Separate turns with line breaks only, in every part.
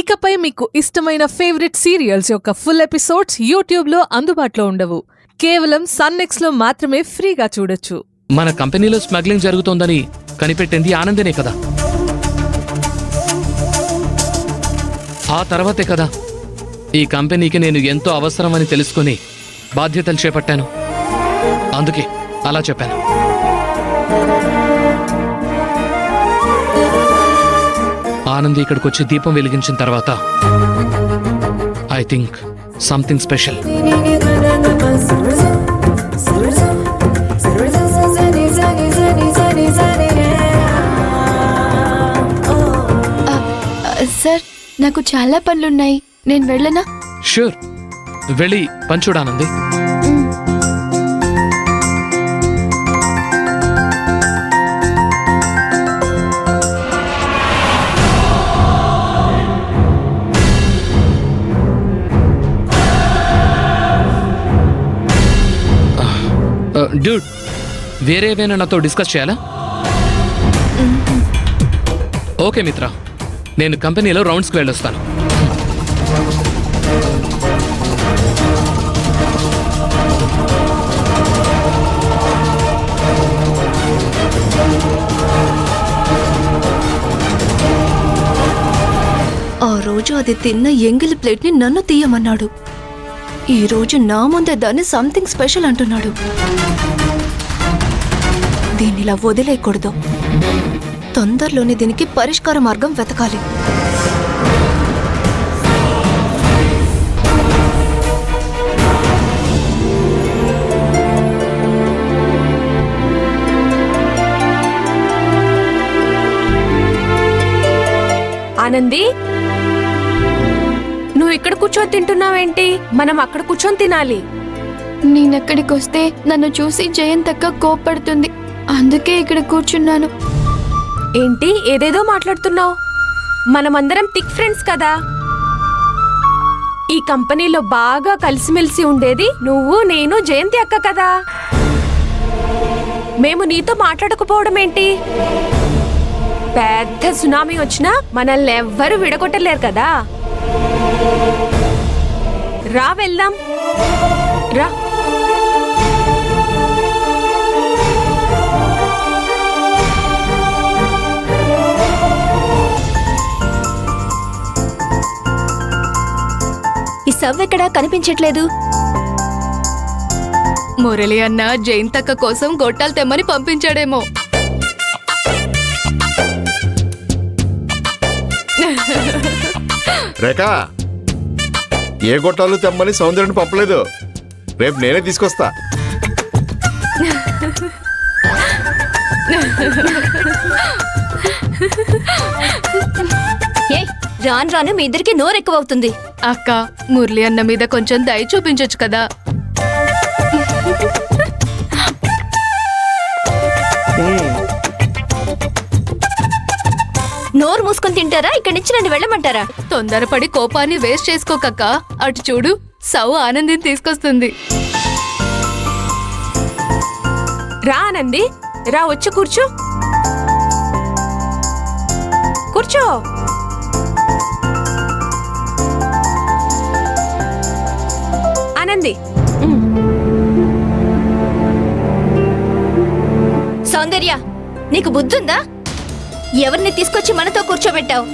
ఇకపై మీకు ఇష్టమైన ఫేవరెట్ సీరియల్స్ యొక్క ఫుల్ ఎపిసోడ్స్ యూట్యూబ్లో అందుబాటులో ఉండవు. కేవలం సన్నెక్స్లో మాత్రమే ఫ్రీగా చూడొచ్చు.
మన కంపెనీలో స్మగ్లింగ్ జరుగుతోందని కనిపెట్టింది ఆనందినే కదా. ఆ తర్వాతే కదా ఈ కంపెనీకి నేను ఎంతో అవసరమని తెలుసుకుని బాధ్యతలు చేపట్టాను. అందుకే అలా చెప్పాను. ఆనంది ఇక్కడికి వచ్చి దీపం వెలిగించిన తర్వాత I think something special.
Sir, నాకు చాలా పనులున్నాయి, నేను వెళ్ళనా?
షూర్, వెళ్ళి పని చూడానంది. డ్యూడ్, వేరేవేనా నాతో డిస్కస్ చేయాలా? ఓకే మిత్ర, నేను కంపెనీలో రౌండ్స్కి వెళ్ళొస్తాను.
ఆ రోజు అది తిన్న ఎంగిలి ప్లేట్ని నన్ను తీయమన్నాడు. ఈ రోజు నా ముందే దాన్ని సంథింగ్ స్పెషల్ అంటున్నాడు. దీనిలా వదిలేయకూడదు. తొందరలోనే దీనికి పరిష్కార మార్గం వెతకాలి.
ఆనంది, నువ్వు ఇక్కడ కూర్చొని తింటున్నావేంటి? మనం అక్కడ కూర్చొని తినాలి.
నేనెక్కడికి వస్తే నన్ను చూసి జయంతక్క కోప్పడుతుంది, అందుకే ఇక్కడ కూర్చున్నాను.
ఏంటి ఏదేదో మాట్లాడుతున్నావు? మనమందరం థిక్ ఫ్రెండ్స్ కదా. ఈ కంపెనీలో బాగా కలిసిమెలిసి ఉండేది నువ్వు, నేను, జయంతి అక్క కదా. మేము నీతో మాట్లాడకపోవడం ఏంటి? పెద్ద సునామీ వచ్చినా మనల్ని ఎవ్వరూ విడగొట్టలేరు కదా. రా వెళ్దాం, రా.
ఈ సవ్వ ఎక్కడా కనిపించట్లేదు. మురళి అన్న జయంతక్క కోసం గొట్టాలు తెమ్మని పంపించాడేమో.
రేఖా, ఏ గొట్టాలు తెమ్మని సౌందర్యని పంపలేదు. రేపు నేనే తీసుకొస్తా.
రాను రాను మీ ఇద్దరికి నోరు ఎక్కువ అవుతుంది. అక్క, మురళి అన్న మీద కొంచెం దయ చూపించొచ్చు కదా. నోరు మూసుకొని తింటారా? ఇక్కడి నుంచి నన్ను వెళ్ళమంటారా? తొందరపడి కోపాన్ని వేస్ట్ చేసుకోకక్క. అటు చూడు, సౌ ఆనందిని తీసుకొస్తుంది.
రా ఆనంది, రా, వచ్చి కూర్చో. కూర్చో. ఆనంది,
సౌందర్య, నీకు బుద్ధుందా? ఎవరిని తీసుకొచ్చి మనతో కూర్చోబెట్టావు?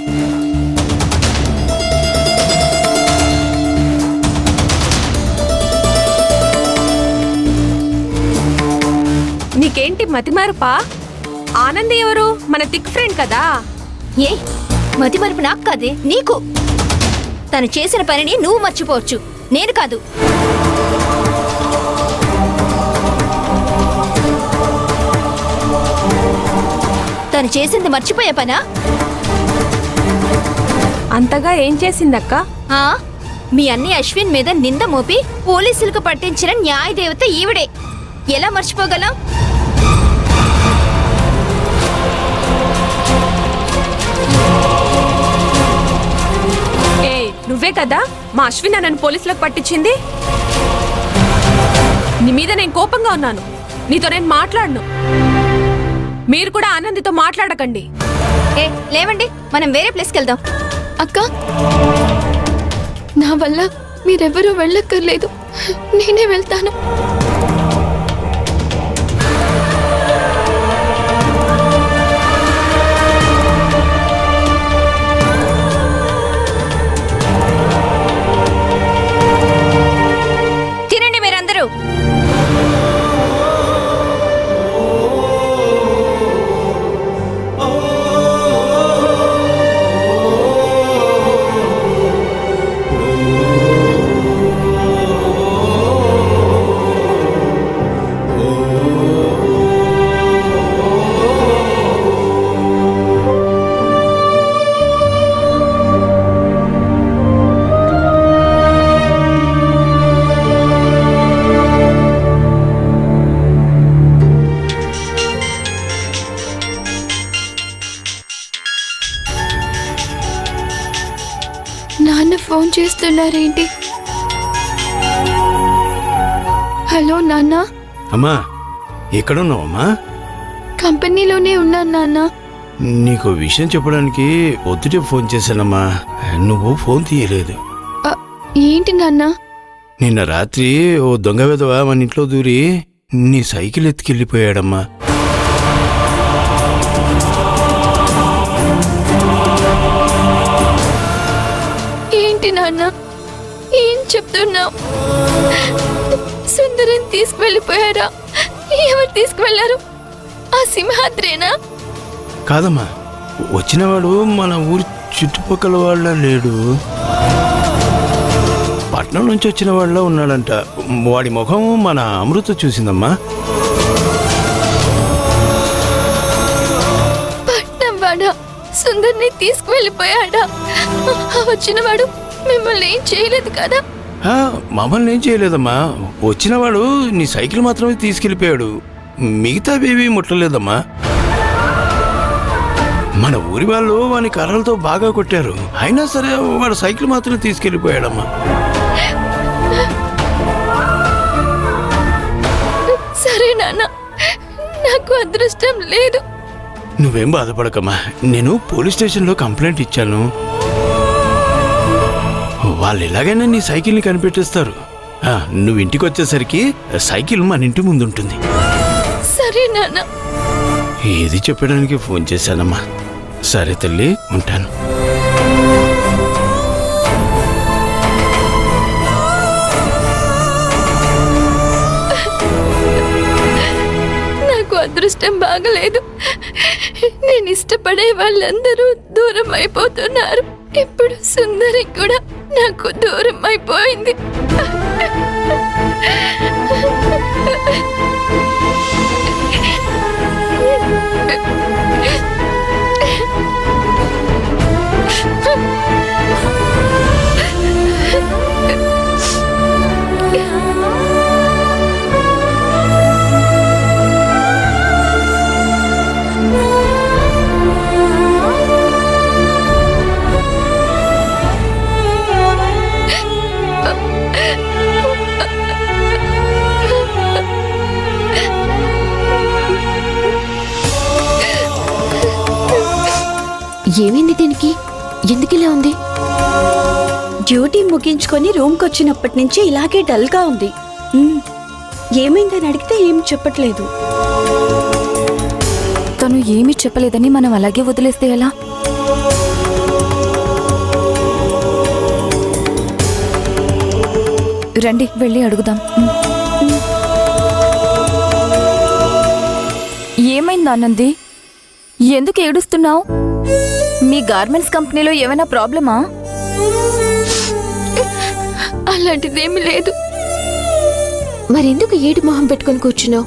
నీకేంటి మతిమారుపా? ఆనంది ఎవరు? మన థిక్ ఫ్రెండ్ కదా.
ఏ మతిమరుపు నాకు కాదే, నీకు. తను చేసిన పనిని నువ్వు మర్చిపోవచ్చు, నేను కాదు. తను చేసింది మర్చిపోయే పనా?
అంతగా ఏం చేసిందక్క?
మీ అన్నయ్య అశ్విన్ మీద నింద మోపి పోలీసులకు పట్టించిన న్యాయదేవత ఈవిడే. ఎలా మర్చిపోగలం?
నువ్వే కదా మా అశ్విన్ నన్ను పోలీసులకు పట్టించింది. నీ మీద నేను కోపంగా ఉన్నాను. నీతో నేను మాట్లాడను. మీరు కూడా ఆనందితో మాట్లాడకండి.
లేవండి, మనం వేరే ప్లేస్కి వెళ్దాం. అక్క, నా వల్ల మీరెవరూ వెళ్ళక్కర్లేదు, నేనే వెళ్తాను.
తినండి మీరందరూ.
నాన్న ఫోన్ చేస్తున్నారేంటి? హలో నాన్న.
అమ్మా ఎక్కడున్నావమ్మా?
కంపెనీలోనే ఉన్నాను నాన్న.
నీకు విషయం చెప్పడానికి పొద్దుటే ఫోన్ చేశానమ్మా, నువ్వు ఫోన్ తీయలేదు.
అ, ఏంటి నాన్న?
నిన్న రాత్రి ఓ దొంగ విధవ మన ఇంట్లో దూరి నీ సైకిల్ ఎత్తుకెళ్ళిపోయాడమ్మా.
ఏంటి నాన్న, ఏం చెప్తున్నావు? సుందరం తీసుకువెళ్ళిపోయారా? ఎవరు తీసుకువెళ్లారు? ఆ సింహాద్రేనా?
కాదమ్మా, వచ్చినవాడు మన ఊరి చుట్టుపక్కల వాళ్ళ లేడు, పట్నం నుంచి వచ్చిన వాళ్ళ ఉన్నాడంట. వాడి ముఖం మన అమృత చూసిందమ్మా.
పట్నం వాడా సుందర్ని తీసుకువెళ్ళిపోయాడా? వచ్చినవాడు మిమ్మల్ని ఏం చేయలేదు కదా?
మమ్మల్ని ఏం చేయలేదమ్మా, వచ్చినవాడు నీ సైకిల్ మాత్రమే తీసుకెళ్ళిపోయాడు, మిగతావేవీ ముట్టలేదమ్మా. మన ఊరి వాళ్ళు వాని కర్రలతో బాగా కొట్టారు, అయినా సరే వాడు సైకిల్ మాత్రం తీసుకెళ్ళిపోయాడమ్మా.
సరే నాన్న, నాకు అదృష్టం లేదు.
నువ్వేం బాధపడకమ్మా, నేను పోలీస్ స్టేషన్లో కంప్లైంట్ ఇచ్చాను, వాళ్ళు ఎలాగైనా నీ సైకిల్ని కనిపెట్టేస్తారు. నువ్వు ఇంటికి వచ్చేసరికి సైకిల్ మన ఇంటి ముందు ఉంటుంది.
సరే నాన్న.
ఏది చెప్పడానికి ఫోన్ చేశానమ్మా. సరే తల్లి, ఉంటాను.
నాకు అదృష్టం బాగలేదు. నేను ఇష్టపడే వాళ్ళందరూ దూరం అయిపోతున్నారు. ఇప్పుడు సుందరి కూడా నాకు దూరం అయిపోయింది.
ఏమైంది దీనికి? ఎందుకిలా ఉంది? డ్యూటీ ముగించుకొని రూమ్కి వచ్చినప్పటి నుంచి ఇలాగే డల్గా ఉంది. ఏమైందని అడిగితే ఏం చెప్పట్లేదు.
తను ఏమీ చెప్పలేదని మనం అలాగే వదిలేస్తే ఎలా? రండి వెళ్ళి అడుగుదాం. ఏమైంది ఆనంది? ఎందుకు ఏడుస్తున్నావు? మీ గార్మెంట్స్ కంపెనీలో ఏమైనా ప్రాబ్లమా?
అలాంటిదేమీ లేదు.
మరెందుకు ఏడు మొహం పెట్టుకొని కూర్చున్నావు?